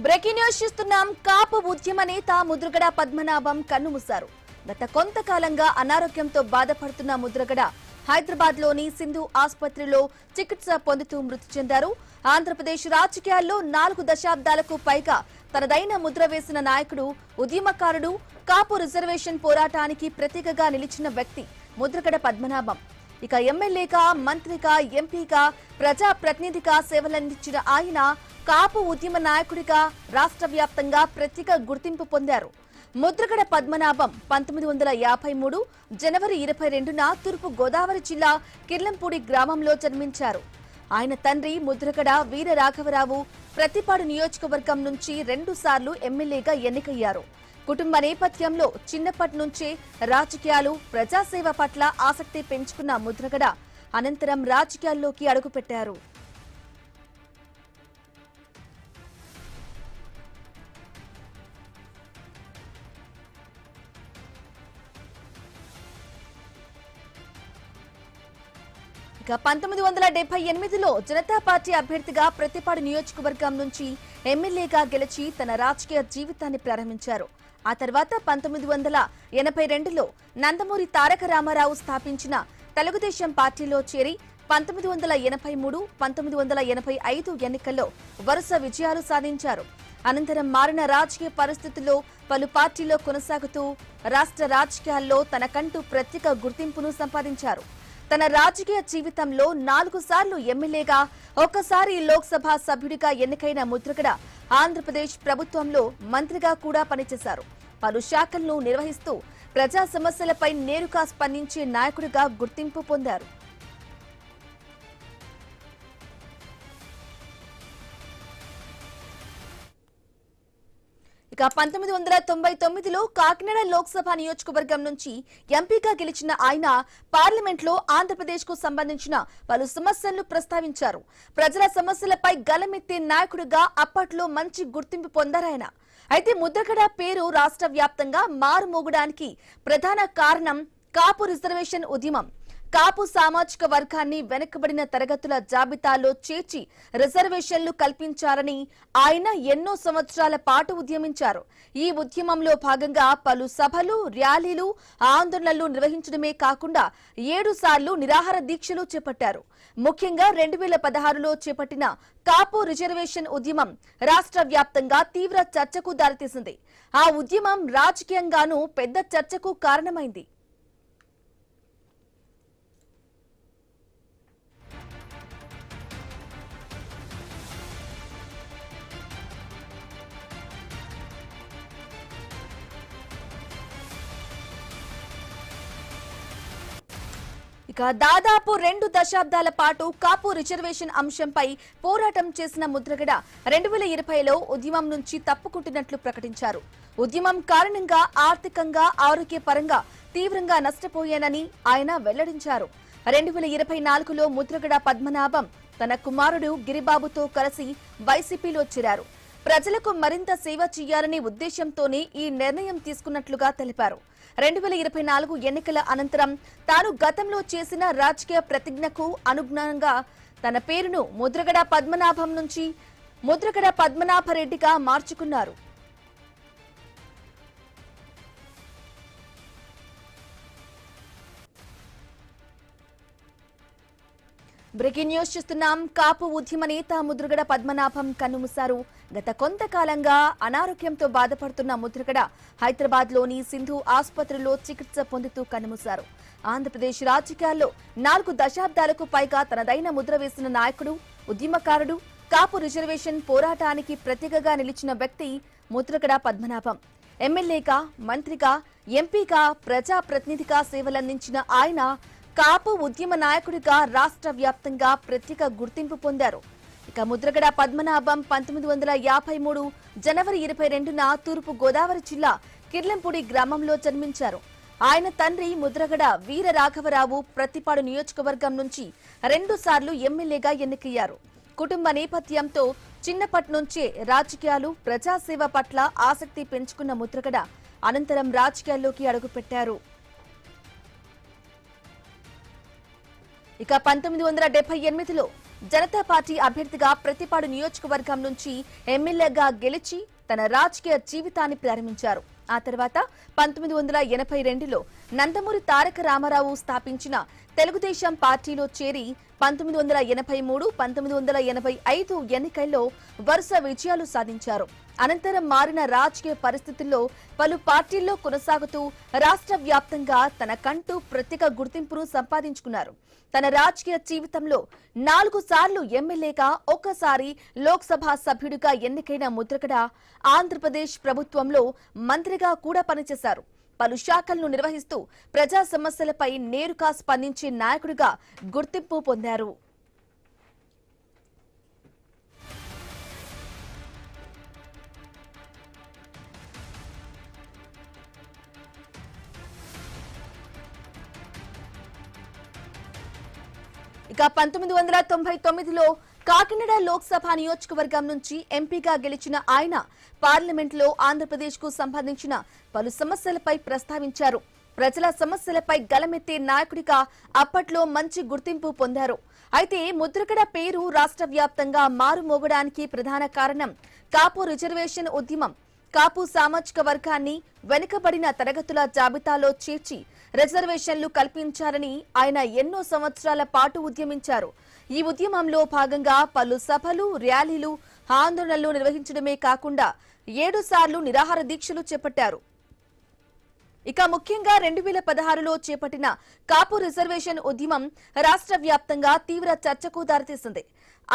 Breaking news చూస్తున్నాం. కాపు ఉద్యమ నేత ముద్రగడ పద్మనాభం కన్నుమూశారు. గత కొంతకాలంగా అనారోగ్యంతో బాధపడుతున్న ముద్రగడ హైదరాబాద్ లోని సింధు ఆసుపత్రిలో చికిత్స పొందుతూ మృతి చెందారు. ఆంధ్రప్రదేశ్ రాజకీయాల్లో 4 దశాబ్దాలకు పైగా తనదైన ముద్ర వేసిన నాయకుడు, ఉద్యమకారుడు, కాపు రిజర్వేషన్ పోరాటానికి ప్రతీకగా నిలిచిన వ్యక్తి ముద్రగడ పద్మనాభం. ఇక ఎమ్మెల్యేగా, మంత్రిగా, ఎంపీగా, ప్రజాప్రతినిధిగా సేవలందించిన ఆయన కాపు ఉద్యమ నాయకుడిగా రాష్ట్ర వ్యాప్తంగా ప్రత్యేక గుర్తింపు పొందారు. ముద్రగడ పద్మనాభం 1953 జనవరి 22న తూర్పు గోదావరి జిల్లా కిర్లంపూడి గ్రామంలో జన్మించారు. ఆయన తండ్రి ముద్రగడ వీర రాఘవరావు ప్రతిపాడు నియోజకవర్గం నుంచి 2 సార్లు ఎమ్మెల్యేగా ఎన్నికయ్యారు. కుటుంబ నేపథ్యంలో చిన్నప్పటి నుంచే రాజకీయాలు, ప్రజాసేవ పట్ల ఆసక్తి పెంచుకున్న ముద్రగడ అనంతరం రాజకీయాల్లోకి అడుగుపెట్టారు. ఇక 1978లో జనతా పార్టీ అభ్యర్థిగా ప్రతిపాడు నియోజకవర్గం నుంచి ఎమ్మెల్యేగా గెలిచి తన రాజకీయ జీవితాన్ని ప్రారంభించారు. ఆ తర్వాత 1982లో నందమూరి తారక రామారావు స్థాపించిన తెలుగుదేశం పార్టీలో చేరి 1983, 1985 ఎన్నికల్లో వరుస విజయాలు సాధించారు. అనంతరం మారిన రాజకీయ పరిస్థితుల్లో పలు పార్టీల్లో కొనసాగుతూ రాష్ట్ర రాజకీయాల్లో తనకంటూ ప్రత్యేక గుర్తింపును సంపాదించారు. తన రాజకీయ జీవితంలో 4 సార్లు ఎమ్మెల్యేగా, ఒక్కసారి లోక్సభ సభ్యుడిగా ఎన్నికైన ముద్రగడ ఆంధ్రప్రదేశ్ ప్రభుత్వంలో మంత్రిగా కూడా పనిచేశారు. పలు శాఖలను నిర్వహిస్తూ ప్రజా సమస్యలపై నేరుగా స్పందించే నాయకుడిగా గుర్తింపు పొందారు. ఇక 1999లో కాకినాడ లోక్సభ నియోజకవర్గం నుంచి ఎంపీగా గెలిచిన ఆయన పార్లమెంట్లో ఆంధ్రప్రదేశ్ కు సంబంధించిన పలు సమస్యలను ప్రస్తావించారు. ప్రజల సమస్యలపై గలమెత్తే నాయకుడిగా అప్పట్లో మంచి గుర్తింపు పొందారాయన. అయితే ముద్రగడ పేరు రాష్ట్ర వ్యాప్తంగా మారుమోగడానికి ప్రధాన కారణం కాపు రిజర్వేషన్ ఉద్యమం. కాపు సామాజిక వర్గాన్ని వెనుకబడిన తరగతుల జాబితాలో చేర్చి రిజర్వేషన్లు కల్పించారని ఆయన ఎన్నో సంవత్సరాల పాటు ఉద్యమించారు. ఈ ఉద్యమంలో భాగంగా పలు సభలు, ర్యాలీలు, ఆందోళనలు నిర్వహించడమే కాకుండా 7 సార్లు నిరాహార దీక్షలు చేపట్టారు. ముఖ్యంగా 2016లో చేపట్టిన కాపు రిజర్వేషన్ ఉద్యమం రాష్ట్ర వ్యాప్తంగా తీవ్ర చర్చకు దారితీసింది. ఆ ఉద్యమం రాజకీయంగానూ పెద్ద చర్చకు కారణమైంది. ఇక దాదాపు 2 దశాబ్దాల పాటు కాపు రిజర్వేషన్ అంశంపై పోరాటం చేసిన ముద్రగడ 2020లో ఉద్యమం నుంచి తప్పుకుంటున్నట్లు ప్రకటించారు. ఉద్యమం కారణంగా ఆర్థికంగా, ఆరోగ్యపరంగా తీవ్రంగా నష్టపోయానని ఆయన వెల్లడించారు. 2024లో ముద్రగడ పద్మనాభం తన కుమారుడు గిరిబాబుతో కలిసి వైసీపీలో చేరారు. ప్రజలకు మరింత సేవ చేయాలనే ఉద్దేశంతోనే ఈ నిర్ణయం తీసుకున్నట్లుగా తెలిపారు. 2024 ఎన్నికల అనంతరం తాను గతంలో చేసిన రాజకీయ ప్రతిజ్ఞకు అనుగుణంగా తన పేరును ముద్రగడ పద్మనాభం నుంచి ముద్రగడ పద్మనాభరెడ్డిగా మార్చుకున్నారు. బ్రేకింగ్ న్యూస్ చూస్తున్నాం. కాపు ఉద్యమ నేత ముద్రగడ పద్మనాభం కన్నుమూశారు. గత కొంతకాలంగా అనారోగ్యంతో బాధపడుతున్న ముద్రగడ హైదరాబాద్ లోని సింధు ఆసుపత్రిలో చికిత్స పొందుతూ కన్నుమూశారు. ఆంధ్రప్రదేశ్ రాజకీయాల్లో 4 దశాబ్దాలకు పైగా తనదైన ముద్ర వేసిన నాయకుడు, ఉద్యమకారుడు, కాపు రిజర్వేషన్ పోరాటానికి ప్రతీకగా నిలిచిన వ్యక్తి ముద్రగడ పద్మనాభం. ఎమ్మెల్యేగా, మంత్రిగా, ఎంపీగా, ప్రజాప్రతినిధిగా సేవలందించిన ఆయన కాపు ఉద్యమ నాయకుడిగా రాష్ట్ర వ్యాప్తంగా ప్రత్యేక గుర్తింపు పొందారు. ఇక ముద్రగడ పద్మనాభం 1953 జనవరి 22న తూర్పు గోదావరి జిల్లా కిర్లంపూడి గ్రామంలో జన్మించారు. ఆయన తండ్రి ముద్రగడ వీర రాఘవరావు ప్రతిపాడు నియోజకవర్గం నుంచి 2 సార్లు ఎమ్మెల్యేగా ఎన్నికయ్యారు. కుటుంబ నేపథ్యంతో చిన్నప్పటి నుంచే రాజకీయాలు, ప్రజాసేవ పట్ల ఆసక్తి పెంచుకున్న ముద్రగడ అనంతరం రాజకీయాల్లోకి అడుగుపెట్టారు. ఇక 1978లో జనతా పార్టీ అభ్యర్థిగా ప్రతిపాడు నియోజకవర్గం నుంచి ఎమ్మెల్యేగా గెలిచి తన రాజకీయ జీవితాన్ని ప్రారంభించారు. ఆ తర్వాత 1982లో నందమూరి తారక రామారావు స్థాపించిన తెలుగుదేశం పార్టీలో చేరి 1983, 1985 ఎన్నికల్లో వరుస విజయాలు సాధించారు. అనంతరం మారిన రాజకీయ పరిస్థితుల్లో పలు పార్టీల్లో కొనసాగుతూ రాష్ట్ర వ్యాప్తంగా తనకంటూ ప్రత్యేక గుర్తింపును సంపాదించుకున్నారు. తన రాజకీయ జీవితంలో 4 సార్లు ఎమ్మెల్యేగా, ఒక్కసారి లోక్సభ సభ్యుడిగా ఎన్నికైన ముద్రగడ ఆంధ్రప్రదేశ్ ప్రభుత్వంలో మంత్రిగా కూడా పనిచేశారు. పలు శాఖలను నిర్వహిస్తూ ప్రజా సమస్యలపై నేరుగా స్పందించే నాయకుడిగా గుర్తింపు పొందారు. ఇక 1999లో కాకినాడ లోక్సభ నియోజకవర్గం నుంచి ఎంపీగా గెలిచిన ఆయన పార్లమెంట్లో ఆంధ్రప్రదేశ్ కు సంబంధించిన పలు సమస్యలపై ప్రస్తావించారు. ప్రజల సమస్యలపై గలమెత్తే నాయకుడిగా అప్పట్లో మంచి గుర్తింపు పొందారు. అయితే ముద్రగడ పేరు రాష్ట్ర వ్యాప్తంగా మారుమోగడానికి ప్రధాన కారణం కాపు రిజర్వేషన్ ఉద్యమం. కాపు సామాజిక వర్గాన్ని వెనుకబడిన తరగతుల జాబితాలో చేర్చి రిజర్వేషన్లు కల్పించాలని ఆయన ఎన్నో సంవత్సరాల పాటు ఉద్యమించారు. ఈ ఉద్యమంలో భాగంగా పలు సభలు, ర్యాలీలు, ఆందోళనలు నిర్వహించడమే కాకుండా 7 సార్లు నిరాహార దీక్షలు చేపట్టారు. ఇక ముఖ్యంగా 2016లో చేపట్టిన కాపు రిజర్వేషన్ ఉద్యమం రాష్ట్ర వ్యాప్తంగా తీవ్ర చర్చకు దారితీసింది.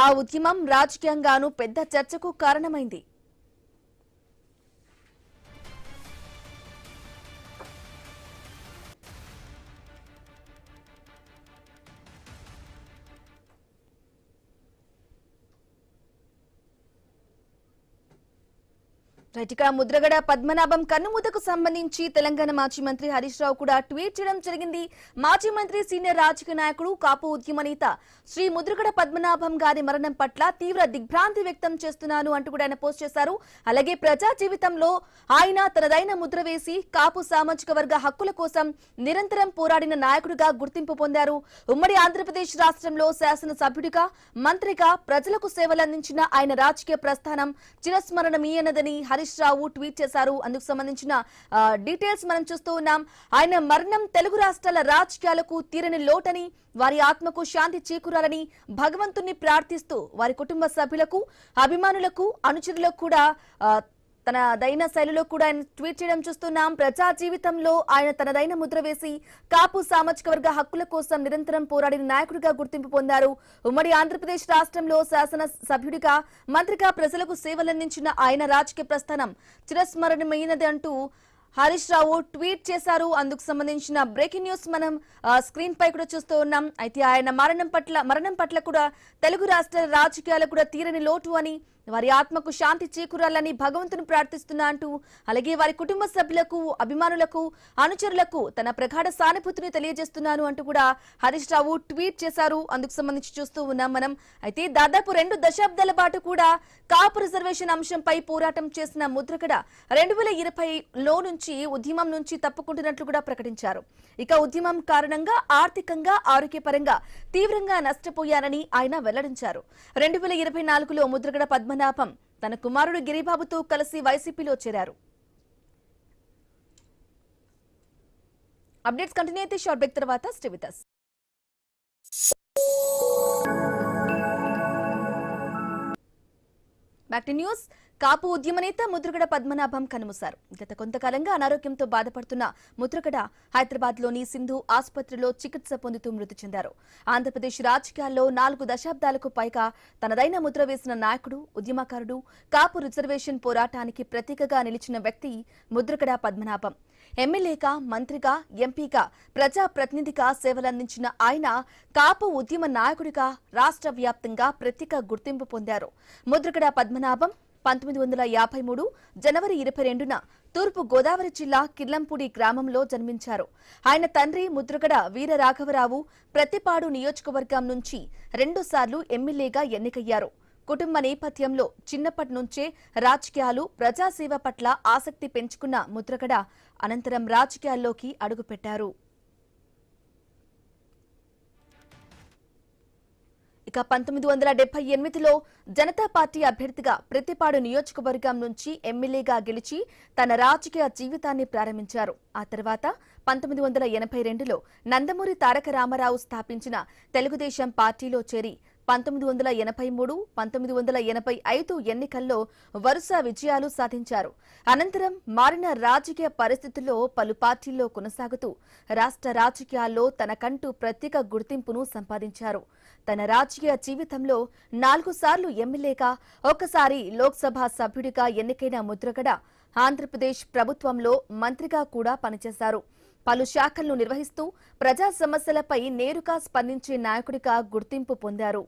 ఆ ఉద్యమం రాజకీయంగానూ పెద్ద చర్చకు కారణమైంది. ఇక ముద్రగడ పద్మనాభం కన్నుమూతకు సంబంధించి తెలంగాణ మాజీ మంత్రి హరీష్ రావు కూడా ట్వీట్ చేయడం జరిగింది. మాజీ మంత్రి, సీనియర్ రాజకీయ నాయకుడు, కాపు ఉద్యమ నేత శ్రీ ముద్రగడ పద్మనాభం గారి మరణం పట్ల తీవ్ర దిగ్భ్రాంతి వ్యక్తం చేస్తున్నాను అంటూ కూడా ఆయన పోస్ట్ చేశారు. అలాగే ప్రజా జీవితంలో ఆయన తనదైన ముద్ర వేసి కాపు సామాజిక వర్గ హక్కుల కోసం నిరంతరం పోరాడిన నాయకుడిగా గుర్తింపు పొందారు. ఉమ్మడి ఆంధ్రప్రదేశ్ రాష్ట్రంలో శాసనసభ్యుడిగా, మంత్రిగా ప్రజలకు సేవలందించిన ఆయన రాజకీయ ప్రస్థానం చిరస్మరణీయనదని హరీష్ రావు ట్వీట్ చేశారు. అందుకు సంబంధించిన డీటెయిల్స్ మనం చూస్తూ ఉన్నాం. ఆయన మరణం తెలుగు రాష్ట్రాల రాజకీయాలకు తీరని లోటని, వారి ఆత్మకు శాంతి చేకూరాలని భగవంతుణ్ణి ప్రార్థిస్తూ వారి కుటుంబ సభ్యులకు, అభిమానులకు, అనుచరులకు కూడా తనదైన శైలిలో కూడా ఆయన ట్వీట్ చేయడం చూస్తున్నాం. ప్రజా జీవితంలో ఆయన తనదైన ముద్ర వేసి కాపు సామాజిక వర్గ హక్కుల కోసం నిరంతరం పోరాడిన నాయకుడిగా గుర్తింపు పొందారు. ఉమ్మడి ఆంధ్రప్రదేశ్ రాష్ట్రంలో శాసన సభ్యుడిగా, మంత్రిగా ప్రజలకు సేవలందించిన ఆయన రాజకీయ ప్రస్థానం చిరస్మరణీయమైనది అంటూ హరీష్ రావు ట్వీట్ చేశారు. అందుకు సంబంధించిన బ్రేకింగ్ న్యూస్ మనం స్క్రీన్ పై కూడా చూస్తూ ఉన్నాం. అయితే ఆయన మరణం పట్ల కూడా తెలుగు రాష్ట్రాల రాజకీయాలకు కూడా తీరని లోటు అని, వారి ఆత్మకు శాంతి చేకూరాలని భగవంతుని ప్రార్థిస్తున్నా అంటూ, అలాగే వారి కుటుంబ సభ్యులకు, అభిమానులకు, అనుచరులకు తన ప్రగాఢ సానుభూతిని తెలియజేస్తున్నాను అంటూ కూడా హరీష్ రావు ట్వీట్ చేశారు. అందుకు సంబంధించి చూస్తూ ఉన్నాం మనం. అయితే దాదాపు 2 దశాబ్దాల పాటు కూడా కాపు రిజర్వేషన్ అంశంపై పోరాటం చేసిన ముద్రగడ 2020లో నుంచి ఉద్యమం నుంచి తప్పుకుంటున్నట్లు కూడా ప్రకటించారు. ఇక ఉద్యమం కారణంగా ఆర్థికంగా, ఆరోగ్యపరంగా తీవ్రంగా నష్టపోయారని ఆయన వెల్లడించారు. 2024లో ముద్రగడ పద్మనాభం తన కుమారుడు గిరిబాబుతో కలిసి వైసీపీలో చేరారు. అప్డేట్స్ కంటిన్యూ అయితే షార్ట్ బ్రేక్ తర్వాత stay with us. Back to news. Kapu ఉద్యమ నేత ముద్రగడ పద్మనాభం కన్నుమూశారు. గత కొంతకాలంగా అనారోగ్యంతో బాధపడుతున్న ముద్రగడ హైదరాబాద్ లోని సింధు ఆసుపత్రిలో చికిత్స పొందుతూ మృతి చెందారు. ఆంధ్రప్రదేశ్ రాజకీయాల్లో 4 దశాబ్దాలకు పైగా తనదైన ముద్ర వేసిన నాయకుడు, ఉద్యమకారుడు, కాపు రిజర్వేషన్ పోరాటానికి ప్రతీకగా నిలిచిన వ్యక్తి ముద్రగడ పద్మనాభం. ఎమ్మెల్యేగా, మంత్రిగా, ఎంపీగా, ప్రజాప్రతినిధిగా సేవలందించిన ఆయన కాపు ఉద్యమ నాయకుడిగా రాష్ట్ర వ్యాప్తంగా ప్రత్యేక గుర్తింపు పొందారు. ముద్రగడ పద్మనాభం 1953 జనవరి 22న తూర్పు గోదావరి జిల్లా కిర్లంపూడి గ్రామంలో జన్మించారు. ఆయన తండ్రి ముద్రగడ వీర రాఘవరావు ప్రతిపాడు నియోజకవర్గం నుంచి 2 సార్లు ఎమ్మెల్యేగా ఎన్నికయ్యారు. కుటుంబ నేపథ్యంలో చిన్నప్పటి నుంచే రాజకీయాలు, ప్రజాసేవ పట్ల ఆసక్తి పెంచుకున్న ముద్రగడ అనంతరం రాజకీయాల్లోకి అడుగుపెట్టారు. ఇక 1978లో జనతా పార్టీ అభ్యర్థిగా ప్రతిపాడు నియోజకవర్గం నుంచి ఎమ్మెల్యేగా గెలిచి తన రాజకీయ జీవితాన్ని ప్రారంభించారు. ఆ తర్వాత 1982లో నందమూరి తారక రామారావు స్థాపించిన తెలుగుదేశం పార్టీలో చేరి 1983, 1985 ఎన్నికల్లో వరుస విజయాలు సాధించారు. అనంతరం మారిన రాజకీయ పరిస్థితుల్లో పలు పార్టీల్లో కొనసాగుతూ రాష్ట్ర రాజకీయాల్లో తనకంటూ ప్రత్యేక గుర్తింపును సంపాదించారు. తన రాజకీయ జీవితంలో 4 సార్లు ఎమ్మెల్యేగా, ఒకసారి లోక్సభ సభ్యుడిగా ఎన్నికైన ముద్రగడ ఆంధ్రప్రదేశ్ ప్రభుత్వంలో మంత్రిగా కూడా పనిచేశారు. పలు శాఖలను నిర్వహిస్తూ ప్రజా సమస్యలపై నేరుగా స్పందించే నాయకుడిగా గుర్తింపు పొందారు.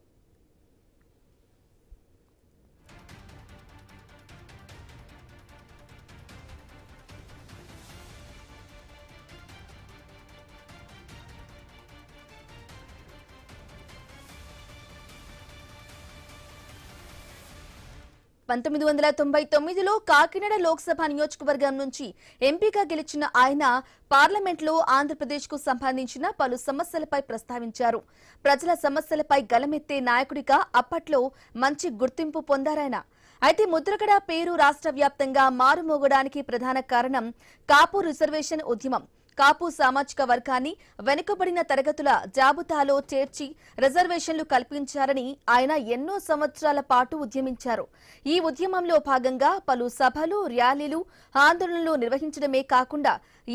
పంతొమ్మిది 1999లో కాకినాడ లోక్సభ నియోజకవర్గం నుంచి ఎంపీగా గెలిచిన ఆయన పార్లమెంట్లో ఆంధ్రప్రదేశ్కు సంబంధించిన పలు సమస్యలపై ప్రస్తావించారు. ప్రజల సమస్యలపై గలమెత్తే నాయకుడిగా అప్పట్లో మంచి గుర్తింపు పొందారాయన. అయితే ముద్రగడ పేరు రాష్ట్ర వ్యాప్తంగా మారుమోగడానికి ప్రధాన కారణం కాపు రిజర్వేషన్ ఉద్యమం. కాపు సామాజిక వర్గాన్ని వెనుకబడిన తరగతుల జాబితాలో చేర్చి రిజర్వేషన్లు కల్పించారని ఆయన ఎన్నో సంవత్సరాల పాటు ఉద్యమించారు. ఈ ఉద్యమంలో భాగంగా పలు సభలు, ర్యాలీలు, ఆందోళనలు నిర్వహించడమే కాకుండా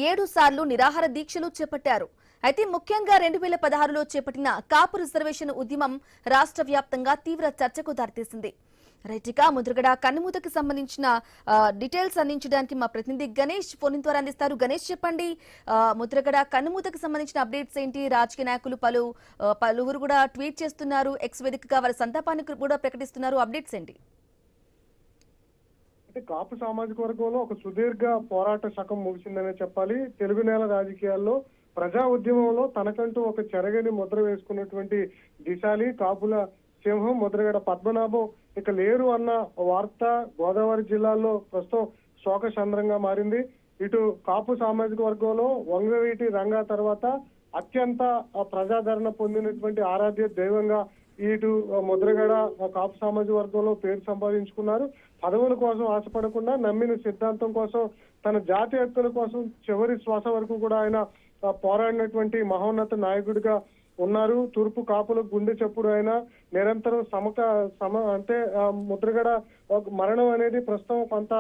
7 సార్లు నిరాహార దీక్షలు చేపట్టారు. అయితే ముఖ్యంగా 2016లో చేపట్టిన కాపు రిజర్వేషన్ ఉద్యమం రాష్ట్ర వ్యాప్తంగా తీవ్ర చర్చకు దారితీసింది. రైట్గా ముద్రగడ కన్నుమూతకి సంబంధించిన డీటెయిల్స్ అందించడానికి మా ప్రతినిధి గణేష్ ఫోన్ ద్వారా అందిస్తారు. గణేష్, చెప్పండి, ముద్రగడ కన్నుమూతకి సంబంధించిన అప్డేట్స్ ఏంటి? రాజకీయ నాయకులు పలువురు కూడా ట్వీట్ చేస్తున్నారు, ఎక్స్ వేదికగా వారి సంతాపాన్ని కూడా ప్రకటిస్తున్నారు. అప్డేట్స్ ఏంటి? కాపు సామాజిక వర్గంలో ఒక సుదీర్ఘ పోరాట శకం ముగిసిందనే చెప్పాలి. తెలుగు నేల రాజకీయాల్లో ప్రజా ఉద్యమంలో తనకంటూ ఒక చెరగని ముద్ర వేసుకున్నటువంటి దిశాలి కాపుల సింహం ముద్రగడ పద్మనాభం ఇక లేరు అన్న వార్త గోదావరి జిల్లాలో ప్రస్తుతం శోకచంద్రంగా మారింది. ఇటు కాపు సామాజిక వర్గంలో వంగవీటి రంగా తర్వాత అత్యంత ప్రజాదరణ పొందినటువంటి ఆరాధ్య దైవంగా ఇటు ముద్రగడ కాపు సామాజిక వర్గంలో పేరు సంపాదించుకున్నారు. పదవుల కోసం ఆశపడకుండా నమ్మిన సిద్ధాంతం కోసం, తన జాతి హక్కుల కోసం చివరి శ్వాస వరకు కూడా ఆయన పోరాడినటువంటి మహోన్నత నాయకుడిగా ఉన్నారు. తూర్పు కాపుల గుండె చప్పుడు ఆయన నిరంతరం అంటే ముద్రగడ మరణం అనేది ప్రస్తుతం కొంత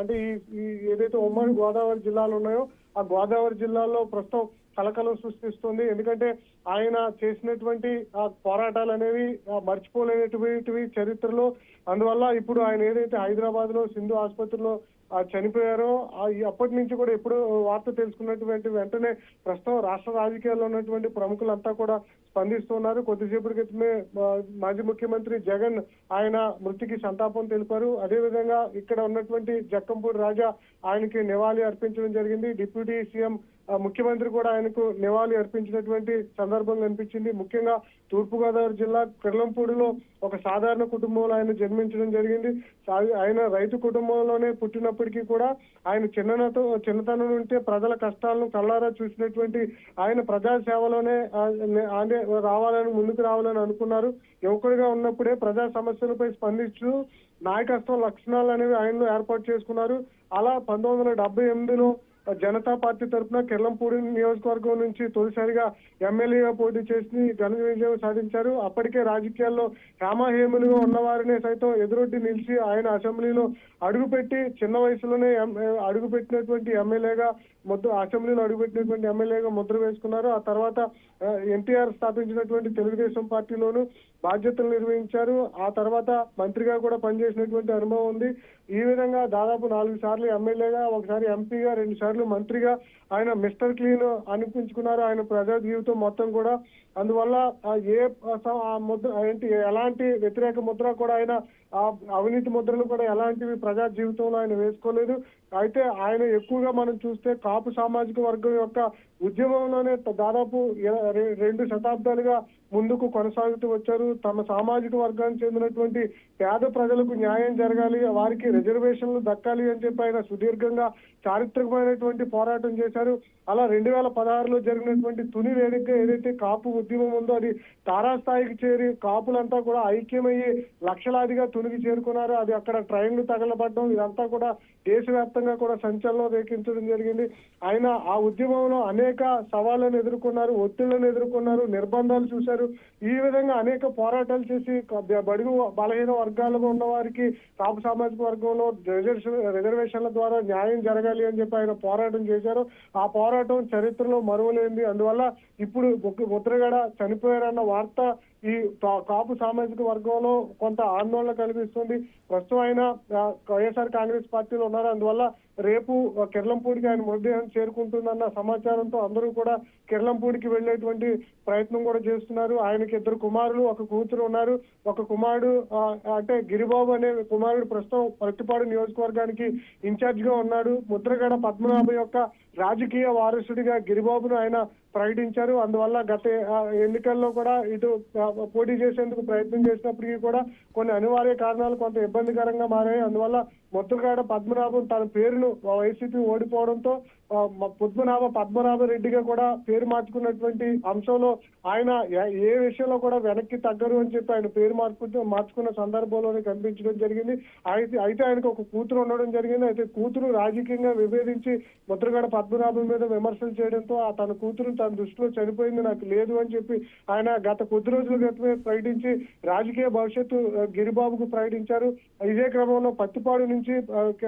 అంటే ఈ ఏదైతే ఉమ్మడి గోదావరి జిల్లాలు ఉన్నాయో ఆ గోదావరి జిల్లాలో ప్రస్తుతం కలకలం సృష్టిస్తుంది. ఎందుకంటే ఆయన చేసినటువంటి పోరాటాలు అనేవి మర్చిపోలేనటువంటివి చరిత్రలో. అందువల్ల ఇప్పుడు ఆయన ఏదైతే హైదరాబాద్ లో సింధు ఆసుపత్రిలో చనిపోయారో అప్పటి నుంచి కూడా ఎప్పుడు వార్త తెలుసుకున్నటువంటి వెంటనే ప్రస్తుతం రాష్ట్ర రాజకీయాల్లో ఉన్నటువంటి ప్రముఖులంతా కూడా స్పందిస్తున్నారు. కొద్దిసేపటి క్రితమే మాజీ ముఖ్యమంత్రి జగన్ ఆయన మృతికి సంతాపం తెలిపారు. అదేవిధంగా ఇక్కడ ఉన్నటువంటి జక్కంపూడి రాజా ఆయనకి నివాళి అర్పించడం జరిగింది. డిప్యూటీ సీఎం ముఖ్యమంత్రి కూడా ఆయనకు నివాళి అర్పించినటువంటి సందర్భం కనిపించింది. ముఖ్యంగా తూర్పుగోదావరి జిల్లా కిర్లంపూడిలో ఒక సాధారణ కుటుంబంలో ఆయన జన్మించడం జరిగింది. ఆయన రైతు కుటుంబంలోనే పుట్టినప్పటికీ కూడా ఆయన చిన్నతనం నుండి ప్రజల కష్టాలను కళ్ళారా చూసినటువంటి ఆయన ప్రజా సేవలోనే ముందుకు రావాలని అనుకున్నారు. యువకుడిగా ఉన్నప్పుడే ప్రజా సమస్యలపై స్పందిస్తూ నాయకత్వ లక్షణాలు అనేవి ఆయనలో ఏర్పాటు చేసుకున్నారు. అలా 1978లో జనతా పార్టీ తరఫున కిర్లంపూడి నియోజకవర్గం నుంచి తొలిసారిగా ఎమ్మెల్యేగా పోటీ చేసి ఘన విజయం సాధించారు. అప్పటికే రాజకీయాల్లో హేమహేములుగా ఉన్నవారినే సైతం ఎదురొడ్డి నిలిచి ఆయన అసెంబ్లీలో అడుగుపెట్టి చిన్న వయసులోనే అడుగుపెట్టినటువంటి అసెంబ్లీలో అడుగుపెట్టినటువంటి ఎమ్మెల్యేగా ముద్ర వేసుకున్నారు. ఆ తర్వాత ఎన్టీఆర్ స్థాపించినటువంటి తెలుగుదేశం పార్టీలోనూ బాధ్యతలు నిర్వహించారు. ఆ తర్వాత మంత్రిగా కూడా పనిచేసినటువంటి అనుభవం ఉంది. ఈ విధంగా దాదాపు 4 సార్లు ఎమ్మెల్యేగా, ఒకసారి ఎంపీగా, 2 సార్లు మంత్రిగా ఆయన మిస్టర్ క్లీన్ అనిపించుకున్నారు ఆయన ప్రజా జీవితం మొత్తం కూడా. అందువల్ల ఎలాంటి వ్యతిరేక ముద్ర కూడా ఆయన అవినీతి ముద్రలు కూడా ఎలాంటివి ప్రజా జీవితంలో ఆయన వేసుకోలేదు. అయితే ఆయన ఎక్కువగా మనం చూస్తే కాపు సామాజిక వర్గం యొక్క ఉద్యమంలోనే దాదాపు 2 శతాబ్దాలుగా ముందుకు కొనసాగుతూ వచ్చారు. తమ సామాజిక వర్గానికి చెందినటువంటి పేద ప్రజలకు న్యాయం జరగాలి, వారికి రిజర్వేషన్లు దక్కాలి అని చెప్పి ఆయన సుదీర్ఘంగా చారిత్రకమైనటువంటి పోరాటం చేశారు. చేశారు. అలా 2016లో జరిగినటువంటి తుని వేదికగా ఏదైతే కాపు ఉద్యమం ఉందో అది తారాస్థాయికి చేరి కాపులంతా కూడా ఐక్యమయ్యి లక్షలాదిగా తునికి చేరుకున్నారు. అది అక్కడ ట్రైన్లు తగలబడడం ఇదంతా కూడా దేశవ్యాప్తంగా కూడా సంచలనం రేకించడం జరిగింది. ఆయన ఆ ఉద్యమంలో అనేక సవాళ్లను ఎదుర్కొన్నారు, ఒత్తిళ్లను ఎదుర్కొన్నారు, నిర్బంధాలు చూశారు. ఈ విధంగా అనేక పోరాటాలు చేసి బడుగు బలహీన వర్గాలుగా ఉన్న వారికి కాపు సామాజిక వర్గంలో రిజర్వేషన్ల ద్వారా న్యాయం జరగాలి అని చెప్పి ఆయన పోరాటం చేశారు. ఆ పోరాటం చరిత్రలో మరువలేంది. అందువల్ల ఇప్పుడు ముద్రగడ చనిపోయారన్న వార్త ఈ కాపు సామాజిక వర్గంలో కొంత ఆందోళన కలిగిస్తుంది. ప్రస్తుతం ఆయన వైఎస్ఆర్ కాంగ్రెస్ పార్టీలో ఉన్నారు. అందువల్ల రేపు కిర్లంపూడికి ఆయన మృతదేహం చేరుకుంటుందన్న సమాచారంతో అందరూ కూడా కిర్లంపూడికి వెళ్లేటువంటి ప్రయత్నం కూడా చేస్తున్నారు. ఆయనకి 2 కుమారులు, 1 కూతురు ఉన్నారు. ఒక కుమారుడు అంటే గిరిబాబు అనే కుమారుడు ప్రస్తుతం పత్తిపాడు నియోజకవర్గానికి ఇన్ఛార్జ్ గా ఉన్నాడు. ముద్రగడ పద్మనాభ యొక్క రాజకీయ వారసుడిగా గిరిబాబును ఆయన ప్రకటించారు. అందువల్ల గత ఎన్నికల్లో కూడా ఇటు పోటీ చేసేందుకు ప్రయత్నం చేసినప్పటికీ కూడా కొన్ని అనివార్య కారణాలు కొంత ఇబ్బందికరంగా మారాయి. అందువల్ల ముద్రగడ పద్మనాభం తన పేరును వైసీపీ ఓడిపోవడంతో పద్మనాభ రెడ్డిగా కూడా పేరు మార్చుకున్నటువంటి అంశంలో ఆయన ఏ విషయంలో కూడా వెనక్కి తగ్గరు అని చెప్పి ఆయన పేరు మార్చుకున్న సందర్భంలోనే కనిపించడం జరిగింది. అయితే ఆయనకు ఒక కూతురు ఉండడం జరిగింది. అయితే కూతురు రాజకీయంగా విభేదించి ముద్రగడ పద్మనాభం మీద విమర్శలు చేయడంతో తన కూతురు తన దృష్టిలో చనిపోయింది, నాకు లేదు అని చెప్పి ఆయన గత కొద్ది రోజుల క్రితమే ప్రకటించి రాజకీయ భవిష్యత్తు గిరిబాబుకు ప్రకటించారు. ఇదే క్రమంలో పత్తిపాడు నుంచి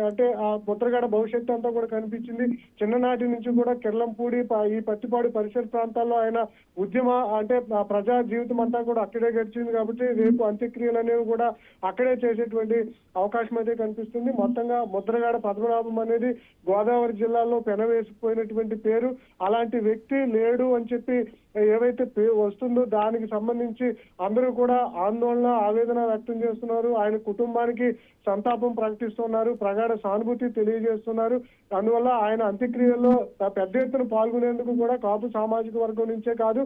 అంటే ఆ ముద్రగడ భవిష్యత్తు అంతా కూడా కనిపించింది. చిన్ననాటి నుంచి కూడా కిర్లంపూడి ఈ పత్తిపాడు పరిసర ప్రాంతాల్లో ఆయన ఉద్యమ అంటే ప్రజా జీవితం అంతా కూడా అక్కడే గడిచింది. కాబట్టి రేపు అంత్యక్రియలు అనేవి కూడా అక్కడే చేసేటువంటి అవకాశం అయితే కనిపిస్తుంది. మొత్తంగా ముద్రగడ పద్మనాభం అనేది గోదావరి జిల్లాలో పెనవేసుకుపోయినటువంటి పేరు. అలాంటి వ్యక్తి లేడు అని చెప్పి ఏవైతే వస్తుందో దానికి సంబంధించి అందరూ కూడా ఆందోళన ఆవేదన వ్యక్తం చేస్తున్నారు. ఆయన కుటుంబానికి సంతాపం ప్రకటిస్తున్నారు, ప్రగాఢ సానుభూతి తెలియజేస్తున్నారు. అందువల్ల ఆయన అంత్యక్రియల్లో పెద్ద ఎత్తున పాల్గొనేందుకు కూడా కాపు సామాజిక వర్గం నుంచే కాదు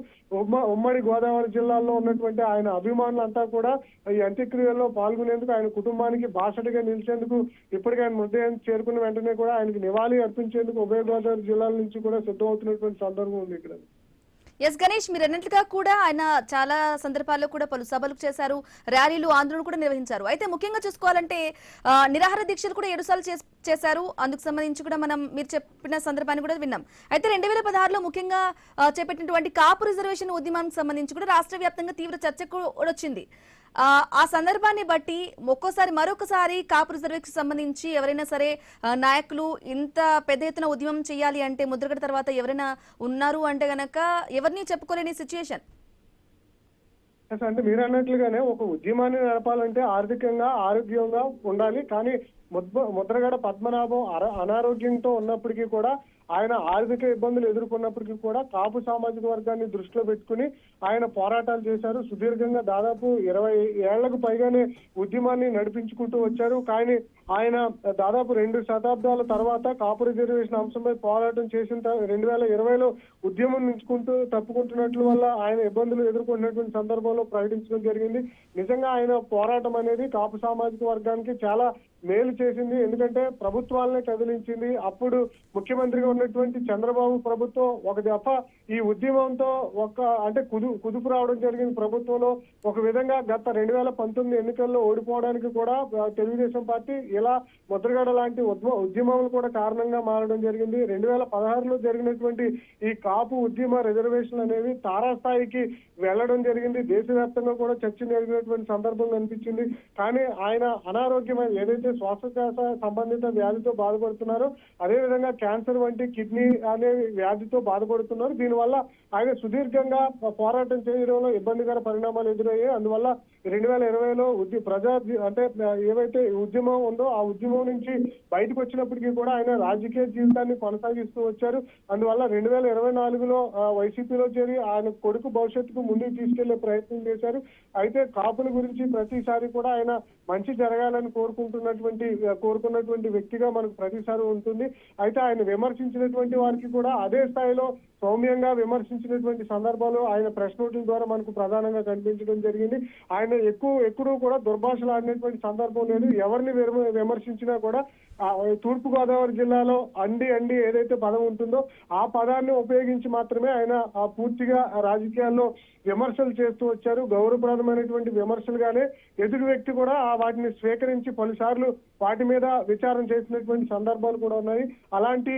ఉమ్మడి గోదావరి జిల్లాలో ఉన్నటువంటి ఆయన అభిమానులంతా కూడా ఈ అంత్యక్రియల్లో పాల్గొనేందుకు ఆయన కుటుంబానికి బాసటగా నిలిచేందుకు ఇప్పటికే ఆయన మృతదేహం చేరుకున్న వెంటనే కూడా ఆయనకి నివాళి అర్పించేందుకు ఉభయ గోదావరి జిల్లాల నుంచి కూడా సిద్ధమవుతున్నటువంటి సందర్భం ఉంది ఇక్కడ. ఎస్ గణేష్, మీరు అన్నట్లుగా కూడా ఆయన చాలా సందర్భాల్లో కూడా పలు సభలు చేశారు, ర్యాలీలు, ఆందోళన కూడా నిర్వహించారు. అయితే ముఖ్యంగా చూసుకోవాలంటే నిరాహార దీక్షలు కూడా 7 సార్లు చేశారు. అందుకు సంబంధించి కూడా మీరు చెప్పిన సందర్భాన్ని కూడా విన్నాం. అయితే 2016లో ముఖ్యంగా చేపట్టినటువంటి కాపు రిజర్వేషన్ ఉద్యమానికి సంబంధించి కూడా రాష్ట్ర వ్యాప్తంగా తీవ్ర చర్చ కూడా వచ్చింది. ఆ సందర్భాన్ని బట్టి మరొకసారి కాపు రిజర్వేషన్ సంబంధించి ఎవరైనా సరే నాయకులు ఇంత పెద్ద ఎత్తున ఉద్యమం చేయాలి అంటే ముద్రగడ తర్వాత ఎవరైనా ఉన్నారు అంటే గనక ఎవరిని చెప్పుకోలేని సిచ్యుయేషన్. అంటే మీరు అన్నట్లుగానే ఒక ఉద్యమాన్ని నడపాలంటే ఆర్థికంగా ఆరోగ్యంగా ఉండాలి. కానీ ముద్రగడ పద్మనాభం అనారోగ్యంతో ఉన్నప్పటికీ కూడా ఆయన ఆర్థిక ఇబ్బందులు ఎదుర్కొన్నప్పటికీ కూడా కాపు సామాజిక వర్గాన్ని దృష్టిలో పెట్టుకుని ఆయన పోరాటాలు చేశారు. సుదీర్ఘంగా దాదాపు 20 ఏళ్లకు పైగానే ఉద్యమాన్ని నడిపించుకుంటూ వచ్చారు. కానీ ఆయన దాదాపు 2 శతాబ్దాల తర్వాత కాపు రిజర్వేషన్ అంశంపై పోరాటం చేసిన 2020లో ఉద్యమం నుంచుకుంటూ తప్పుకుంటున్నట్లు వల్ల ఆయన ఇబ్బందులు ఎదుర్కొన్నటువంటి సందర్భంలో ప్రకటించడం జరిగింది. నిజంగా ఆయన పోరాటం అనేది కాపు సామాజిక వర్గానికి చాలా మేలు చేసింది. ఎందుకంటే ప్రభుత్వాలనే కదిలించింది. అప్పుడు ముఖ్యమంత్రిగా ఉన్నటువంటి చంద్రబాబు ప్రభుత్వం ఒక దఫా ఈ ఉద్యమంతో అంటే కుదుపు రావడం జరిగింది ప్రభుత్వంలో. ఒక విధంగా గత 2019 ఎన్నికల్లో ఓడిపోవడానికి కూడా తెలుగుదేశం పార్టీ ఇలా ముద్రగడ లాంటి ఉద్యమాలు కూడా కారణంగా మారడం జరిగింది. 2016లో జరిగినటువంటి ఈ కాపు ఉద్యమ రిజర్వేషన్లు అనేవి తారాస్థాయికి వెళ్లడం జరిగింది. దేశవ్యాప్తంగా కూడా చర్చ జరిగినటువంటి సందర్భం కనిపించింది. కానీ ఆయన అనారోగ్యం ఏదైతే శ్వాసకోశ సంబంధిత వ్యాధితో బాధపడుతున్నారో అదేవిధంగా క్యాన్సర్ వంటి కిడ్నీ అనే వ్యాధితో బాధపడుతున్నారు. దీనివల్ల ఆయన సుదీర్ఘంగా పోరాటం చేయడంలో ఇబ్బందికర పరిణామాలు ఎదురయ్యాయి. అందువల్ల 2020లో అంటే ఏవైతే ఉద్యమం ఉందో ఆ ఉద్యమం నుంచి బయటకు వచ్చినప్పటికీ కూడా ఆయన రాజకీయ జీవితాన్ని కొనసాగిస్తూ వచ్చారు. అందువల్ల 2024లో వైసీపీలో చేరి ఆయన కొడుకు భవిష్యత్తుకు ముందుకు తీసుకెళ్లే ప్రయత్నం చేశారు. అయితే కాపుల గురించి ప్రతిసారి కూడా ఆయన మంచి జరగాలని కోరుకుంటున్నట్టు కోరుకున్నటువంటి వ్యక్తిగా మనకు ప్రతిసారి ఉంటుంది. అయితే ఆయన విమర్శించినటువంటి వారికి కూడా అదే స్థాయిలో సౌమ్యంగా విమర్శించినటువంటి సందర్భాలు ఆయన ప్రెస్ నోట్ల ద్వారా మనకు ప్రధానంగా కనిపించడం జరిగింది. ఆయన ఎక్కడూ కూడా దుర్భాషలు ఆడినటువంటి సందర్భం లేదు. ఎవరిని విమర్శించినా కూడా తూర్పు గోదావరి జిల్లాలో అండి ఏదైతే పదం ఉంటుందో ఆ పదాన్ని ఉపయోగించి మాత్రమే ఆయన పూర్తిగా రాజకీయాల్లో విమర్శలు చేస్తూ వచ్చారు. గౌరవప్రదమైనటువంటి విమర్శలుగానే ఎదుటి వ్యక్తి కూడా వాటిని స్వీకరించి పలుసార్లు వాటి మీద విచారణ చేసినటువంటి సందర్భాలు కూడా ఉన్నాయి. అలాంటి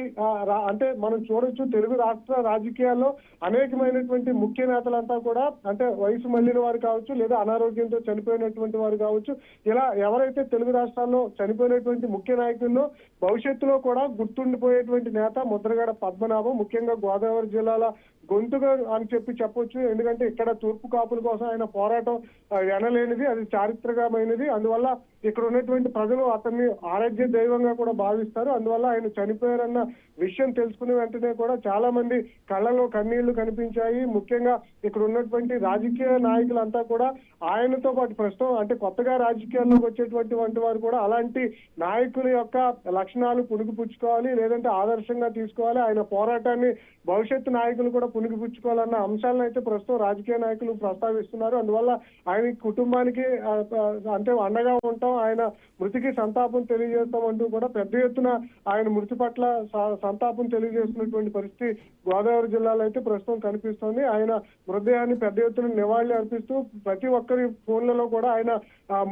అంటే మనం చూడొచ్చు, తెలుగు రాష్ట్ర రాజకీయాల్లో అనేకమైనటువంటి ముఖ్య నేతలంతా కూడా అంటే వయసు మళ్లిన వారు కావచ్చు, లేదా అనారోగ్యంతో చనిపోయినటువంటి వారు కావచ్చు, ఇలా ఎవరైతే తెలుగు రాష్ట్రాల్లో చనిపోయినటువంటి ముఖ్య నాయకుల్లో భవిష్యత్తులో కూడా గుర్తుండిపోయేటువంటి నేత ముద్రగడ పద్మనాభం. ముఖ్యంగా గోదావరి జిల్లాల గొంతుగా అని చెప్పొచ్చు. ఎందుకంటే ఇక్కడ తూర్పు కాపుల కోసం ఆయన పోరాటం ఎనలేనిది, అది చారిత్రకమైనది. అందువల్ల ఇక్కడ ఉన్నటువంటి ప్రజలు అతన్ని ఆరాధ్య దైవంగా కూడా భావిస్తారు. అందువల్ల ఆయన చనిపోయారన్న విషయం తెలుసుకునే వెంటనే కూడా చాలా మంది కళ్ళలో కన్నీళ్లు కనిపించాయి. ముఖ్యంగా ఇక్కడ ఉన్నటువంటి రాజకీయ నాయకులంతా కూడా ఆయనతో పాటు ప్రస్తుతం అంటే కొత్తగా రాజకీయాల్లోకి వచ్చేటువంటి వారు కూడా అలాంటి నాయకుల యొక్క లక్షణాలు పుణికిపుచ్చుకోవాలి, లేదంటే ఆదర్శంగా తీసుకోవాలి. ఆయన పోరాటాన్ని భవిష్యత్తు నాయకులు కూడా పుణికిపుచ్చుకోవాలన్న అంశాలను అయితే ప్రస్తుతం రాజకీయ నాయకులు ప్రస్తావిస్తున్నారు. అందువల్ల ఆయన కుటుంబానికి అంటే అండగా ఉంటాం, ఆయన మృతికి సంతాపం తెలియజేస్తాం అంటూ కూడా పెద్ద ఎత్తున ఆయన మృతి పట్ల సంతాపం తెలియజేస్తున్నటువంటి పరిస్థితి గోదావరి జిల్లాలో అయితే ప్రస్తుతం కనిపిస్తోంది. ఆయన మృతదేహాన్ని పెద్ద ఎత్తున నివాళి అర్పిస్తూ ప్రతి ఒక్కరి ఫోన్లలో కూడా ఆయన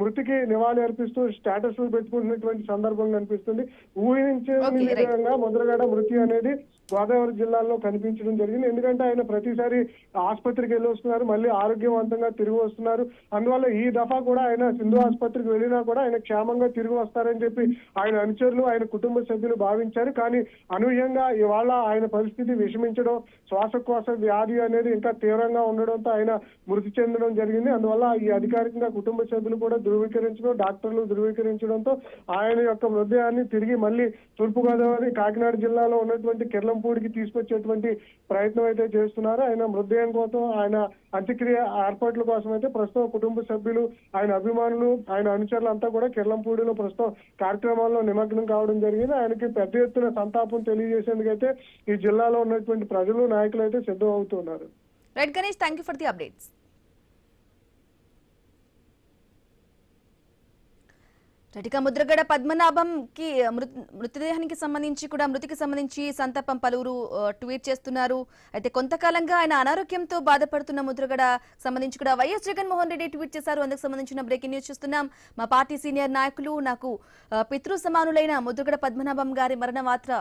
మృతికి నివాళి అర్పిస్తూ స్టేటస్లు పెట్టుకుంటున్నటువంటి సందర్భం కనిపిస్తుంది. ఊహించని విధంగా ముద్రగడ మృతి అనేది గోదావరి జిల్లాలో కనిపించడం జరిగింది. ఎందుకంటే ఆయన ప్రతిసారి ఆసుపత్రికి వెళ్ళి వస్తున్నారు, మళ్ళీ ఆరోగ్యవంతంగా తిరిగి వస్తున్నారు. అందువల్ల ఈ దఫా కూడా ఆయన సింధు ఆసుపత్రికి వెళ్ళినా కూడా ఆయన క్షేమంగా తిరిగి వస్తారని చెప్పి ఆయన అనుచరులు, ఆయన కుటుంబ సభ్యులు భావించారు. కానీ అనూహ్యంగా ఇవాళ ఆయన పరిస్థితి విషమించడం, శ్వాసకోశ వ్యాధి అనేది ఇంకా తీవ్రంగా ఉండడంతో ఆయన మృతి చెందడం జరిగింది. అందువల్ల ఈ అధికారికంగా కుటుంబ సభ్యులు కూడా ధృవీకరించడం, డాక్టర్లు ధృవీకరించడంతో ఆయన యొక్క మృతదేహాన్ని తిరిగి మళ్ళీ తూర్పుగోదావరి కాకినాడ జిల్లాలో ఉన్నటువంటి కిర్లంపూడికి తీసుకొచ్చేటువంటి ప్రయత్నం అయితే చేస్తున్నారు. ఆయన మృతదేహం కోసం, ఆయన అంత్యక్రియ ఏర్పాట్ల కోసం అయితే ప్రస్తుతం కుటుంబ సభ్యులు, ఆయన అభిమానులు, ఆయన అనుచరులు అంతా కూడా కిర్లంపూడిలో ప్రస్తుతం కార్యక్రమాల్లో నిమగ్నం కావడం జరిగింది. ఆయనకి పెద్ద ఎత్తున సంతాపం తెలియజేసేందుకైతే ఈ జిల్లాలో ఉన్నటువంటి ప్రజలు, నాయకులు అయితే సిద్ధం అవుతున్నారు. Right Ganesh, thank you for the updates. ఇక ముద్రగడ పద్మనాభం కి మృతదేహానికి సంబంధించి కూడా మృతికి సంబంధించి సంతాపం పలువురు ట్వీట్ చేస్తున్నారు. అయితే కొంతకాలంగా ఆయన అనారోగ్యంతో బాధపడుతున్న ముద్రగడ సంబంధించి కూడా వైఎస్ జగన్మోహన్ రెడ్డి ట్వీట్ చేశారు. అందుకు సంబంధించిన బ్రేకింగ్ న్యూస్ చూస్తున్నాం. మా పార్టీ సీనియర్ నాయకులు, నాకు పితృ సమానులైన ముద్రగడ పద్మనాభం గారి మరణ వార్త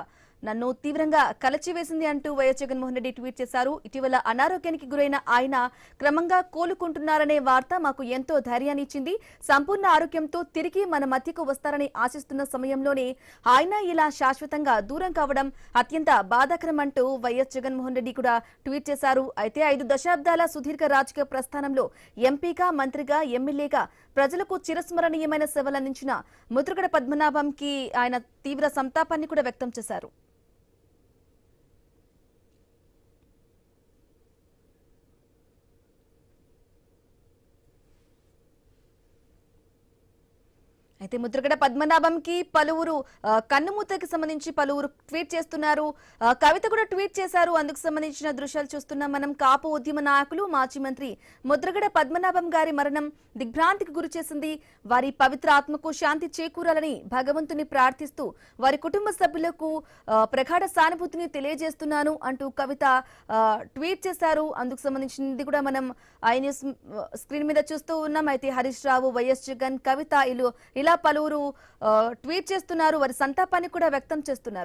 నన్ను తీవ్రంగా కలచివేసింది అంటూ వైఎస్ జగన్మోహన్ రెడ్డి ట్వీట్ చేశారు. ఇటీవల అనారోగ్యానికి గురైన ఆయన క్రమంగా కోలుకుంటున్నారనే వార్త మాకు ఎంతో ధైర్యాన్ని ఇచ్చింది. సంపూర్ణ ఆరోగ్యంతో తిరిగి మన మధ్యకు వస్తారని ఆశిస్తున్న సమయంలోనే ఆయన ఇలా శాశ్వతంగా దూరం కావడం అత్యంత బాధాకరం అంటూ వైఎస్ జగన్మోహన్ రెడ్డి కూడా ట్వీట్ చేశారు. అయితే 5 దశాబ్దాల సుదీర్ఘ రాజకీయ ప్రస్థానంలో ఎంపీగా, మంత్రిగా, ఎమ్మెల్యేగా ప్రజలకు చిరస్మరణీయమైన సేవలందించిన ముద్రగడ పద్మనాభంకి ఆయన తీవ్ర సంతాపాన్ని కూడా వ్యక్తం చేశారు. అయితే ముద్రగడ పద్మనాభంకి పలువురు కన్నుమూతకి సంబంధించి పలువురు ట్వీట్ చేస్తున్నారు. కవిత కూడా ట్వీట్ చేశారు. అందుకు సంబంధించిన దృశ్యాలు చూస్తున్నాం మనం. కాపు ఉద్యమ నాయకులు, మాజీ మంత్రి ముద్రగడ పద్మనాభం గారి మరణం దిగ్భ్రాంతికి గురి చేసింది. వారి పవిత్ర ఆత్మకు శాంతి చేకూరాలని భగవంతుని ప్రార్థిస్తూ వారి కుటుంబ సభ్యులకు ప్రగాఢ సానుభూతిని తెలియజేస్తున్నాను అంటూ కవిత ట్వీట్ చేశారు. అందుకు సంబంధించింది కూడా మనం ఐ న్యూస్ స్క్రీన్ మీద చూస్తూ ఉన్నాం. అయితే హరీష్ రావు, వైఎస్ జగన్, కవిత ఇలా పలువురు ట్వీట్ చేస్తున్నారు. వారి సంతాపాన్ని కూడా వ్యక్తం చేస్తున్నారు.